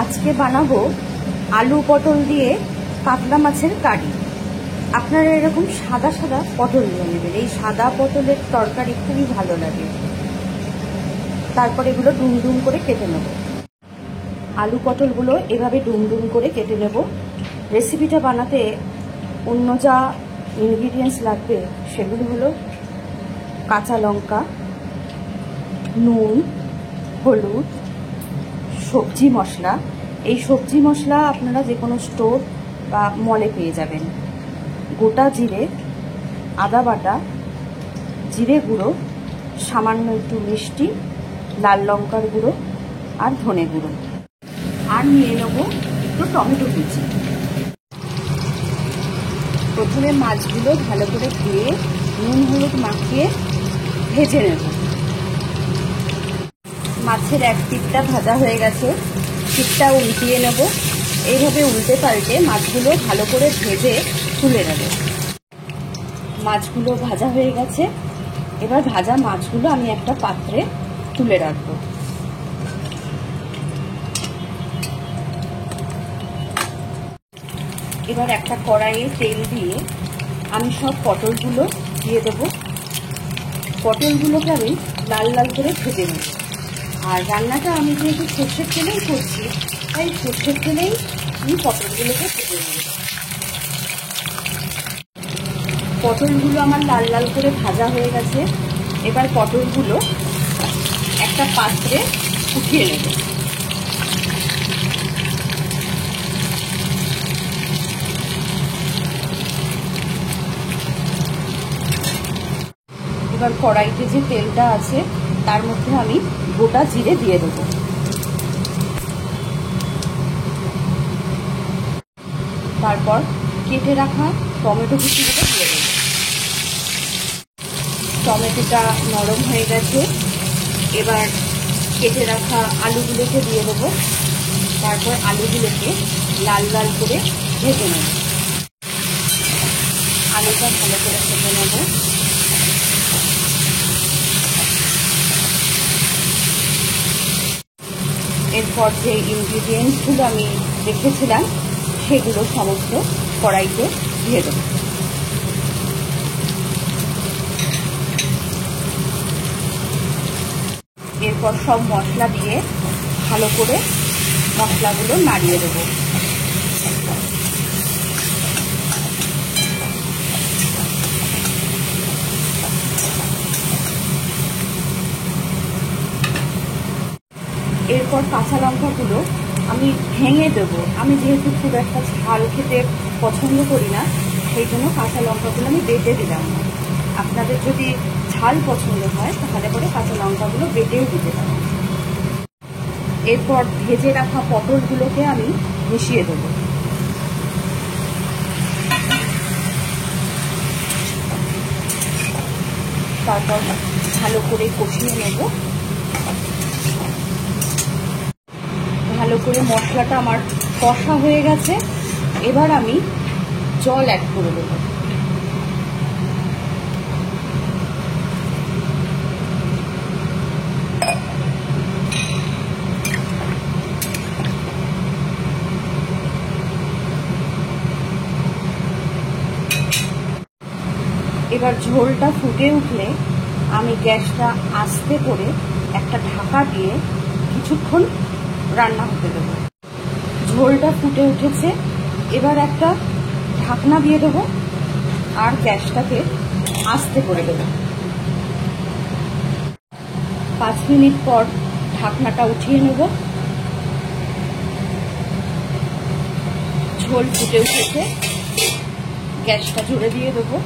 আজকে বানাবো আলু পটল দিয়ে কাতলা মাছের কারি। আপনারা এরকম সাদা সাদা পটল নিয়ে নেবেন। এই সাদা পটলের তরকারি খুবই ভালো লাগে। তারপর এগুলো ডুম ডুম করে কেটে নেব। আলু পটলগুলো এভাবে ডুম ডুম করে কেটে নেব। রেসিপিটা বানাতে অন্য যা ইনগ্রিডিয়েন্টস লাগবে সেগুলো হলো কাঁচা লঙ্কা, নুন, হলুদ, সবজি মশলা। এই সবজি মশলা আপনারা যে কোনো স্টোর বা মলে পেয়ে যাবেন। গোটা জিরে, আদা বাটা, জিরে গুঁড়ো, সামান্য একটু মিষ্টি, লাল লঙ্কার গুঁড়ো আর ধনে গুঁড়ো। আর নিয়ে নেবো একটু টমেটো কুচি। প্রথমে মাছগুলো ভালো করে ধুয়ে নুন হলুদ মাখিয়ে ভেজে নেব। মাছের এক পিঠটা ভাজা হয়ে গেছে, পিঠটা উল্টিয়ে নেব। এইভাবে উল্টে পাল্টে মাছগুলো ভালো করে ভেজে তুলে নেব। মাছগুলো ভাজা হয়ে গেছে। এবার ভাজা মাছগুলো আমি একটা পাত্রে তুলে রাখবো। এবার একটা কড়াইয়ে তেল দিয়ে আমি সব পটলগুলো দিয়ে দেবো। পটলগুলোকে আমি লাল লাল করে ভেজে নেব। আর রান্নাটা আমি যেহেতু সর্ষের তেলেই করছি, তাই সর্ষের তেলেই আমি পটলগুলোকে ভেজে নেব। পটলগুলো আমার লাল লাল করে ভাজা হয়ে গেছে। এবার পটলগুলো একটা পাত্রে উঠিয়ে নেব। এবার কড়াইতে যে তেলটা আছে তার মধ্যে আমি গোটা জিরে দিয়ে দেবো। তারপর কেটে রাখা টমেটো কুচিগুলো দিয়ে দেবো। টমেটোটা নরম হয়ে গেছে। এবার কেটে রাখা আলুগুলোকে দিয়ে দেবো। তারপর আলুগুলোকে লাল লাল করে ভেজে নেব। আলুটা ভালো করে ভেজে নেব। এরপর যে ইনগ্রিডিয়েন্টসগুলো আমি রেখেছিলাম সেগুলো সমস্ত কড়াইতে দিয়ে দেব। এরপর সব মশলা দিয়ে ভালো করে মশলাগুলো নাড়িয়ে দেব। এরপর কাঁচা লঙ্কাগুলো আমি ভেঙে দেব। আমি যেহেতু খুব একটা ঝাল খেতে পছন্দ করি না, সেই জন্য কাঁচা লঙ্কাগুলো আমি বেটে দিলাম না। আপনাদের যদি ঝাল পছন্দ হয় তাহলে পরে কাঁচা লঙ্কাগুলো বেটেও দিতে পারেন। এরপর ভেজে রাখা পটলগুলোকে আমি মিশিয়ে দেব। তারপর ভালো করে কষিয়ে নেব। ভালো করে মশলাটা আমার কষা হয়ে গেছে। এবার আমি জল অ্যাড করে দেব। এবার ঝোলটা ফুটে উঠলে আমি গ্যাসটা আস্তে করে একটা ঢাকা দিয়ে কিছুক্ষণ রান্না হতে দেবো। ঝোলটা ফুটে উঠেছে। এবার একটা ঢাকনা দিয়ে দেবো আর গ্যাসটাকে আস্তে করে দেবো। 5 মিনিট পর ঢাকনাটা উঠিয়ে নেব। ঝোল ফুটে উঠেছে। গ্যাসটা জোরে দিয়ে দেবো।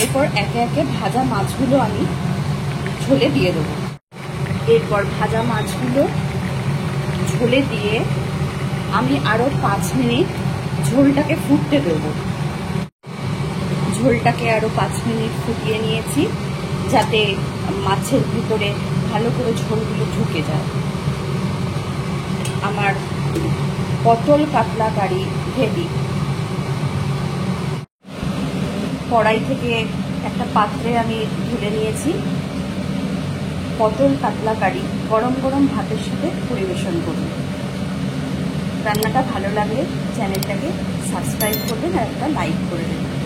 এরপর একে একে ভাজা মাছগুলো আমি ঝোলে দিয়ে দেবো। এরপর ভাজা মাছগুলো ঝোলে দিয়ে আমি আরো 5 মিনিট ঝোলটাকে ফুটতে দেবো। ঝোলটাকে আরো 5 মিনিট ফুটিয়ে নিয়েছি যাতে মাছের ভিতরে ভালো করে ঝোলগুলো ঢুকে যায়। আমার পটল কাতলা কারি রেডি। কড়াই থেকে একটা পাত্রে আমি তুলে নিয়েছি। পটল কাতলা কারি গরম গরম ভাতের সাথে পরিবেশন করুন। রান্নাটা ভালো লাগলে চ্যানেলটাকে সাবস্ক্রাইব করবেন আর একটা লাইক করে দেবেন।